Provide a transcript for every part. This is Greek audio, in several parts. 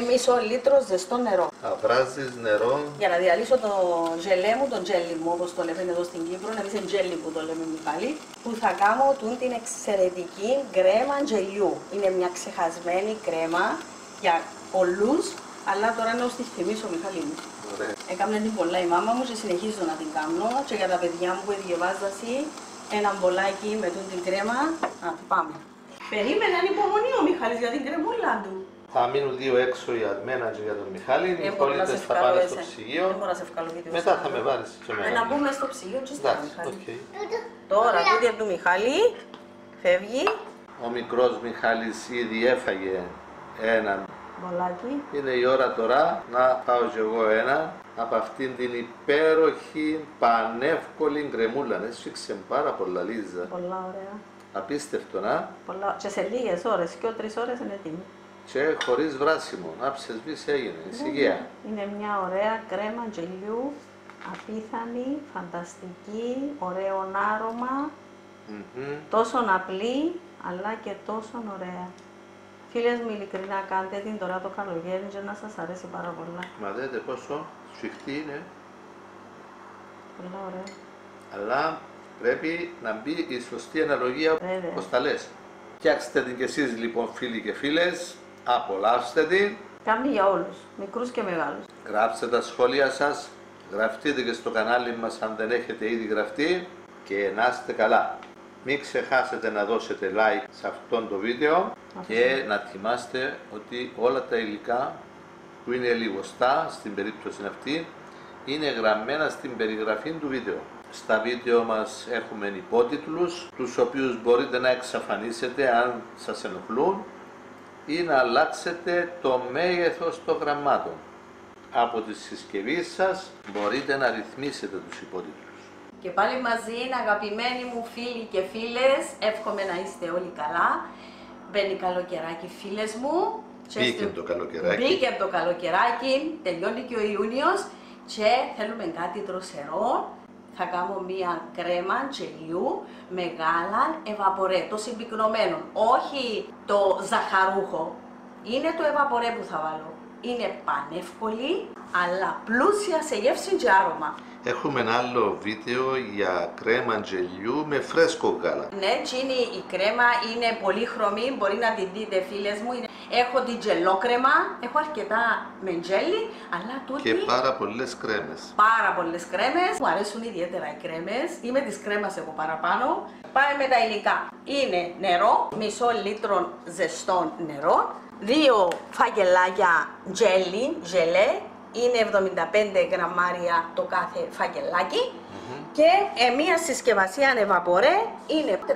μισό λίτρο ζεστό νερό. Θα βράζεις νερό. Για να διαλύσω το ζελέ μου, το τζέλι μου, όπως το λέμε εδώ στην Κύπρο, εμείς είναι τζέλι που το λέμε Μιχάλη, που θα κάνω την εξαιρετική κρέμα τζελιού. Είναι μια ξεχασμένη κρέμα για πολλούς, αλλά τώρα να τη θυμίσω, Μιχάλη μου. Έκαμε την πολλά η μάμα μου και συνεχίζω να την κάνω και για τα παιδιά μου που διαβάζασαι ένα μπολάκι με την κρέμα. Πάμε. Περίμενε ανυπομονή ο Μιχάλης για την κρεμούλα του. Θα μείνουν δύο έξω για μένα και για τον Μιχάλη. Οι υπόλοιπες θα πάνε στο ψυγείο. Μετά θα με βάλεις και εμένα. Να μπούμε στο ψυγείο και στα Μιχάλη. Okay. Τώρα, τούτη από του Μιχάλη φεύγει. Ο μικρός Μιχάλης ήδη έφαγε έναν Μπολάκι. Είναι η ώρα τώρα να πάω και εγώ ένα από αυτήν την υπέροχη πανεύκολη κρεμούλα. Έσφιξε πάρα πολλά, Λίζα. Πολλά ωραία. Απίστευτο, να. Πολλά. Και σε λίγες ώρες, και 3 ώρες είναι έτοιμη. Και χωρίς βράσιμο. Να ψεσβείς έγινε. Ησυχία. Είναι μια ωραία κρέμα τζελιού, απίθανη, φανταστική, ωραίο άρωμα. Τόσο απλή, αλλά και τόσο ωραία. Φίλες μου, ειλικρινά κάντε την τώρα το καλοκαίρι και να σας αρέσει πάρα πολλά. Μα δείτε πόσο σφιχτή είναι. Πολλά ωραία. Αλλά πρέπει να μπει η σωστή αναλογία, όπως τα λες. Φτιάξτε την κι εσείς λοιπόν, φίλοι και φίλες, απολαύστε την. Κάνει για όλους, μικρούς και μεγάλους. Γράψτε τα σχόλια σας, γραφτείτε και στο κανάλι μας αν δεν έχετε ήδη γραφτεί και να είστε καλά. Μην ξεχάσετε να δώσετε like σε αυτό το βίντεο και να θυμάστε ότι όλα τα υλικά που είναι λιγοστά στην περίπτωση αυτή είναι γραμμένα στην περιγραφή του βίντεο. Στα βίντεο μας έχουμε υπότιτλους, τους οποίους μπορείτε να εξαφανίσετε αν σας ενοχλούν ή να αλλάξετε το μέγεθος των γραμμάτων. Από τη συσκευή σας μπορείτε να ρυθμίσετε τους υπότιτλους. Και πάλι μαζί, αγαπημένοι μου φίλοι και φίλες, εύχομαι να είστε όλοι καλά. Μπαίνει καλοκαιράκι, φίλες μου. Μπήκε το καλοκαιράκι. Μπήκε το καλοκαιράκι, τελειώνει και ο Ιούνιος και θέλουμε κάτι δροσερό. Θα κάνω μία κρέμα τζελιού με γάλα ευαπορέ, το συμπυκνωμένο, όχι το ζαχαρούχο. Είναι το ευαπορέ που θα βάλω. Είναι πανεύκολη, αλλά πλούσια σε γεύση και άρωμα. Έχουμε ένα άλλο βίντεο για κρέμα τζελιού με φρέσκο γάλα. Ναι, τσίνη η κρέμα είναι πολύ χρωμή, μπορεί να την δείτε, φίλες μου. Έχω την τζελόκρεμα, έχω αρκετά με τζέλι, αλλά τούτη... Και πάρα πολλές κρέμες. Πάρα πολλές κρέμες, μου αρέσουν ιδιαίτερα οι κρέμες, είμαι της κρέμας εγώ παραπάνω. Πάμε με τα υλικά. Είναι νερό, μισό λίτρο ζεστό νερό, 2 φαγγελάκια τζέλι, ζελέ, είναι 75 γραμμάρια το κάθε φαγγελάκι και μία συσκευασία ανεβαπορέ είναι 400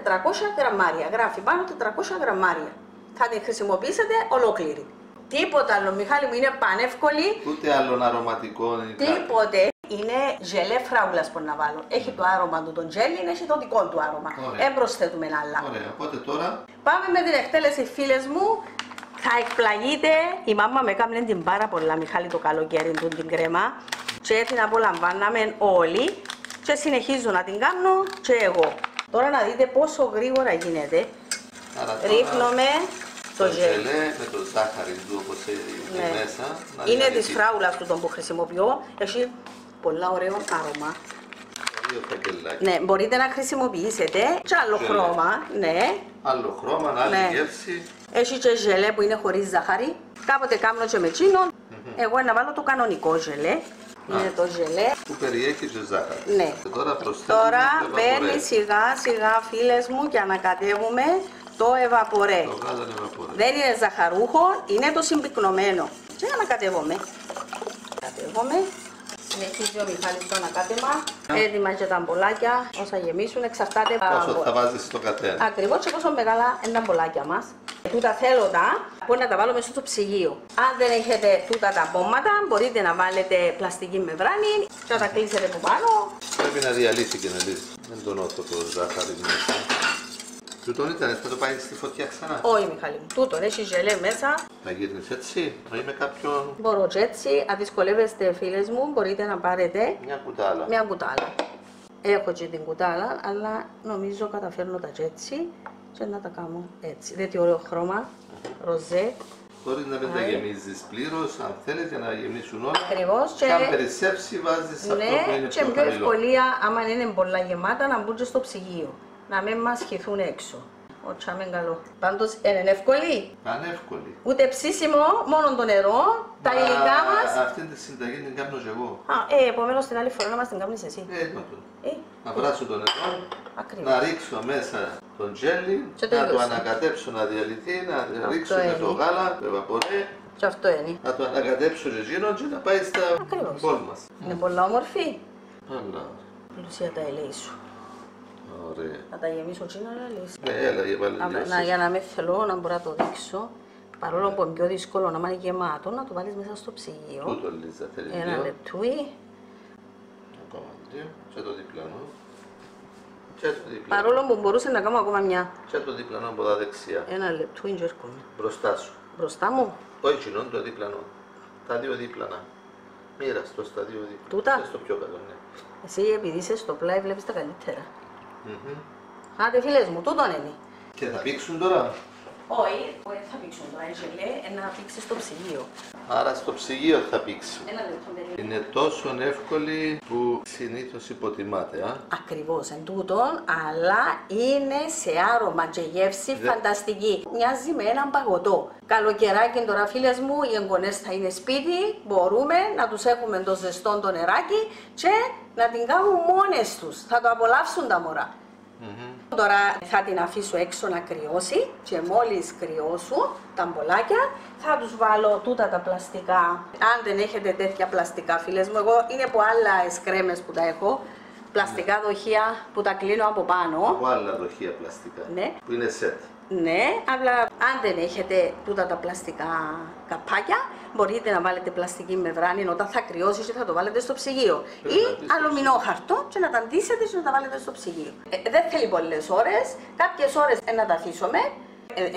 γραμμάρια, γράφει πάνω 400 γραμμάρια. Θα την χρησιμοποιήσετε ολόκληρη. Τίποτα άλλο, Μιχάλη μου, είναι πανεύκολη. Ούτε άλλον αρωματικό είναι. Τίποτε. Είναι ζελέ φράουλας που να βάλω. Έχει το άρωμα του τον τζέλι, έχει το δικό του άρωμα. Δεν προσθέτουμε άλλα. Ωραία, οπότε τώρα... Πάμε με την εκτέλεση, φίλες μου. Θα εκπλαγείτε, η μάμα με έκανε την πάρα πολλά, Μιχάλη, το καλοκαίρι του την κρέμα και την απολαμβάναμε όλοι και συνεχίζω να την κάνω και εγώ. Τώρα να δείτε πόσο γρήγορα γίνεται. Ρίχνουμε το ζελέ με το ζάχαρη του όπως είναι μέσα. Είναι της φράουλας του τον που χρησιμοποιώ, έχει πολλά ωραίο άρωμα. Ναι, μπορείτε να χρησιμοποιήσετε και άλλο χρώμα, ναι. Άλλο χρώμα, άλλη γεύση. Έχει και ζελέ που είναι χωρίς ζάχαρη. Κάποτε κάνω και με τσίνο. Εγώ να βάλω το κανονικό ζελέ. Είναι το ζελέ. Που περιέχει και ζάχαρη. Ναι. Και τώρα μπαίνει σιγά σιγά, φίλες μου, και ανακατεύουμε το ευαπορέ. Το γάλα ευαπορέ. Δεν είναι ζαχαρούχο, είναι το συμπυκνωμένο. Και ανακατεύουμε. Συνεχίζει ο Μιχάλης το ανακάτεμα. Έτοιμα και τα μπολάκια, όσα γεμίσουν, εξαρτάται πόσο θα βάζεις στο κατένα. Ακριβώς και πόσο μεγάλα είναι τα μπολάκια μας. Τούτα θέλω μπορεί να τα βάλουμε στο ψυγείο. Αν δεν έχετε τούτα τα πόμματα, μπορείτε να βάλετε πλαστική μεμβράνη και να τα κλείσετε από πάνω. Πρέπει να διαλύσει και να λύσει. Δεν τον ότο το ζάχαρη μέσα. Τούτον ήταν, θα το πάει στη φωτιά ξανά. Όχι, Μιχάλη μου, τούτον έχει ζελέ μέσα. Να γύρνεις έτσι, ή με κάποιον... Μπορώ και έτσι, αν δυσκολεύεστε, φίλες μου, μπορείτε να πάρετε μια κουτάλα. Έχω και την κουτάλα, αλλά νομίζω καταφέρνω τα έτσι και να τα κάνω έτσι. Δείτε ωραίο χρώμα, ροζέ. Χωρίς να μην τα γεμίζεις πλήρως, αν θέλεις, για να γεμίσουν όλα. Ακριβώς. Και αν περισσέψει, βάζεις αυτό που είναι και πιο πιο χαμηλό. ευκολία, άμα είναι πολλά γεμάτα, να μπουν και στο ψυγείο. Να μην μας χυθούν έξω. Ο τσάμεν καλό. Πάντως είναι εύκολη. Πανεύκολη. Ούτε ψήσιμο, μόνο το νερό, τα υλικά μας. Αυτή τη συνταγή την κάνω και εγώ. Επομένως την άλλη φορά να μας την κάνεις εσύ. Είπα το. Να βράσω το νερό, Ακριβώς. να ρίξω μέσα τον τζέλι, Και να το τελείωσε. ανακατέψω να διαλυθεί, να Αυτό ρίξω και το είναι. γάλα, το βαπορέ, Και αυτό είναι. να το ανακατέψω και εκείνο και να πάει στα Ακριβώς. μπολ μας. Είναι πολλά όμορφη. Αλλά, Πλουσία τα ελέη σου. ωραία. Να τα γεμίσω τσίνα να λύσει. Έλα, πάλι Για να μην θέλω να μπορώ να το δείξω. Παρόλο που είναι πιο δύσκολο να είναι γεμάτο, να το βάλεις μέσα στο ψυγείο. Τούτο Λίζα, θέλεις Ένα δύο, λεπτούι. ακόμα δύο, και το διπλανό. Και το διπλανό. Παρόλο που μπορούσε να κάνω ακόμα μια. Και το διπλανό από τα δεξιά. Ένα λεπτούι και έρχομαι. Μπροστά σου. Μπροστά μου. Όχι κοινό, το διπλανό. Τα δύο δίπλανα. Μοίραστο στα δύο δίπλανα. Τούτα. Και στο πιο κάτω, ναι. Εσύ επειδή είσαι στο πλάι βλέπεις τα καλύτερα. Μμμ. Άντε φίλες μου, τούτον είναι. Και θα πήξουν τώρα. Όχι, θα πήξουν τώρα, λέει, να πήξει στο ψυγείο. Άρα στο ψυγείο θα πήξει. Ένα λεπτό περίπου. Είναι τόσο εύκολη που συνήθως υποτιμάται, α. Ακριβώς εν τούτον, αλλά είναι σε άρωμα και γεύση φανταστική. Μοιάζει με έναν παγωτό. Καλοκαιράκι τώρα φίλες μου, οι εγγονές θα είναι σπίτι, μπορούμε να τους έχουμε το ζεστό το νεράκι και να την κάνουν μόνες τους. Θα το απολαύσουν τα μωρά. Τώρα θα την αφήσω έξω να κρυώσει και μόλις κρυώσουν τα μπολάκια θα τους βάλω τούτα τα πλαστικά. Αν δεν έχετε τέτοια πλαστικά φίλες μου, εγώ είναι από άλλες κρέμες που τα έχω, πλαστικά δοχεία που τα κλείνω από πάνω. Από άλλα δοχεία πλαστικά. Ναι. Που είναι σετ. Ναι, αλλά αν δεν έχετε τούτα τα πλαστικά καπάκια, μπορείτε να βάλετε πλαστική μεμβράνη όταν θα κρυώσει και θα το βάλετε στο ψυγείο. Ή αλουμινόχαρτο και να τα ντύσετε και να τα βάλετε στο ψυγείο. Δεν θέλει πολλές ώρες, κάποιες ώρες να τα αφήσουμε.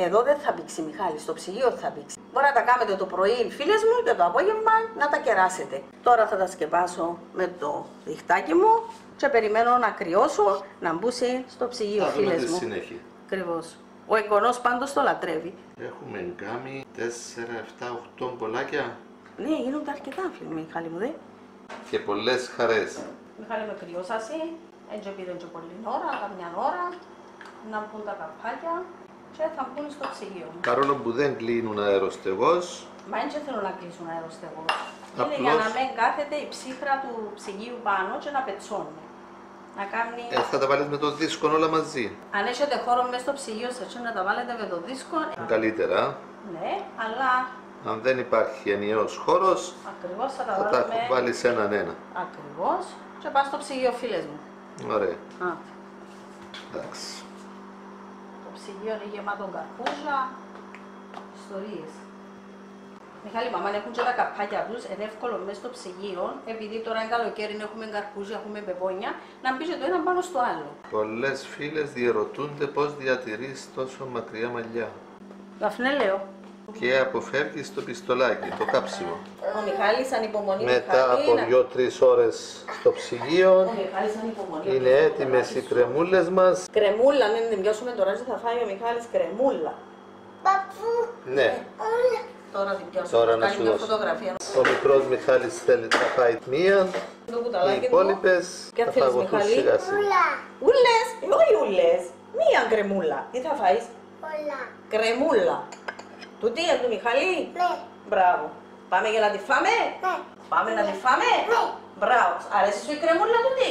Εδώ δεν θα πήξει Μιχάλη, στο ψυγείο θα πήξει. Μπορεί να τα κάνετε το πρωί, φίλες μου, και το απόγευμα να τα κεράσετε. Τώρα θα τα σκεπάσω με το διχτάκι μου και περιμένω να κρυώσω, να μπούσει στο ψυγείο, Θα δούμε φίλες τη μου. συνέχεια. Ακριβώς. Ο εγγονός πάντως το λατρεύει. Έχουμε κάνει 4, 7, 8 μπολάκια Ναι, γίνονται αρκετά, φίλοι μου, Μιχάλη μου, δε. και πολλές χαρές. Μιχάλη με κρυώσασαι, έτσι πήρε και πολλή ώρα, καμιά ώρα, να μπουν τα καπάκια και θα μπουν στο ψυγείο. Παρόλο που δεν κλείνουν αεροστεγός, Μα έτσι θέλω να κλείσουν αεροστεγός. Είναι Απλώς- για να μην κάθεται η ψύχρα του ψυγείου πάνω και να πετσώνει. Να κάνει... θα τα βάλεις με το δίσκο όλα μαζί. Αν έχετε χώρο μέσα στο ψυγείο σας να τα βάλετε με το δίσκο, Καλύτερα. ναι, αλλά Αν δεν υπάρχει ενιαίος χώρος, ακριβώς θα τα θα τα βάλουμε... βάλεις έναν-ένα. Ακριβώς και πάω στο ψυγείο, φίλες μου. Ωραία. Α, Εντάξει. το ψυγείο είναι γεμάτο καρπούζα, ιστορίες. Μιχάλη, μαμά, αν έχουν και τα καπάκια τους, είναι εύκολο μέσα στο ψυγείο, επειδή τώρα είναι καλοκαίρι, έχουμε καρπούζια, έχουμε πεπόνια, να μπει και το ένα πάνω στο άλλο. Πολλές φίλες διερωτούνται πώς διατηρείς τόσο μακριά μαλλιά Δαφνέ, λέω. και αποφεύγεις το πιστολάκι, το κάψιμο. Ο Μιχάλης ανυπομονεί, Μετά από 2-3 ώρες στο Ο ψυγείο Μιχάλης ανυπομονεί. είναι έτοιμες οι κρεμούλες μας. Κρεμούλα, ναι, δεν πιάσουμε τώρα και θα φάει ο Μιχάλης κρεμούλα. Ναι, Τώρα την πιάσουμε, Τώρα θα να κάνει σου μια δώσω. φωτογραφία. ο μικρός Μιχάλης θέλει να φάει μία, Το οι κουταλάκι του. υπόλοιπες Ποια θα θέλεις, φαγωθούν Μιχάλη? σιγά σιγά. Ούλες, όχι ούλες. Μία κρεμούλα. Τι θα φάεις? Κρεμούλα. Τούτη είναι του Μιχάλη? Μπράβο. Πάμε για να τη φάμε? Πάμε να τη φάμε? Μπράβο. Αρέσει σου η κρεμούλα τούτη?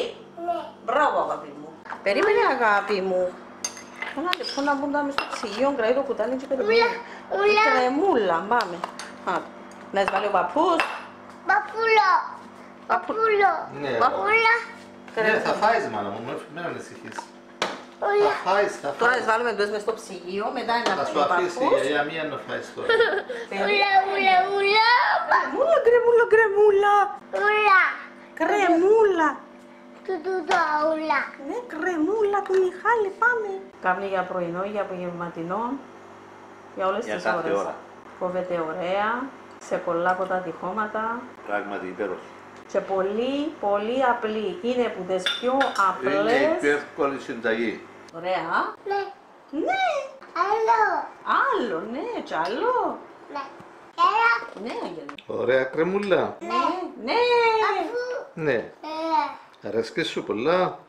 Μπράβο, αγάπη μου. Περίμενε, αγάπη μου. Ένα λεπτό να μπουν τα μες στο ψυγείο, κρατεί το κουτάλι και περιμένει. Η κρεμούλα, πάμε. Α, να βάλει ο παππούς. Ναι, Παππούλα. ναι, θα φάεις μάνα μου, μην ανησυχείς. Θα φάεις, θα Τώρα φάεις. τις βάλουμε εντός μες στο ψυγείο, μετά Θα να σου φάει ο αφήσει η παππούς. γιαγιά μία να φάεις τώρα. Κρεμούλα, κρεμούλα, κρεμούλα. Κρεμούλα. Ναι, κρεμούλα του Μιχάλη, πάμε. Κάμνη για πρωινό, για απογευματινό, για όλες Για τις κάθε ώρες. ώρα. Κόβεται ωραία, σε πολλά από τα τυχώματα Πράγματι υπέροχη. και πολύ, πολύ απλή. Είναι από τις πιο Είναι η απλές. πιο εύκολη συνταγή. Ωραία. Ναι, άλλο, ναι, κι άλλο. Ναι, Άγγελε. Ωραία κρεμούλα. Ναι. Ναι. Αρέσκει σου πολλά.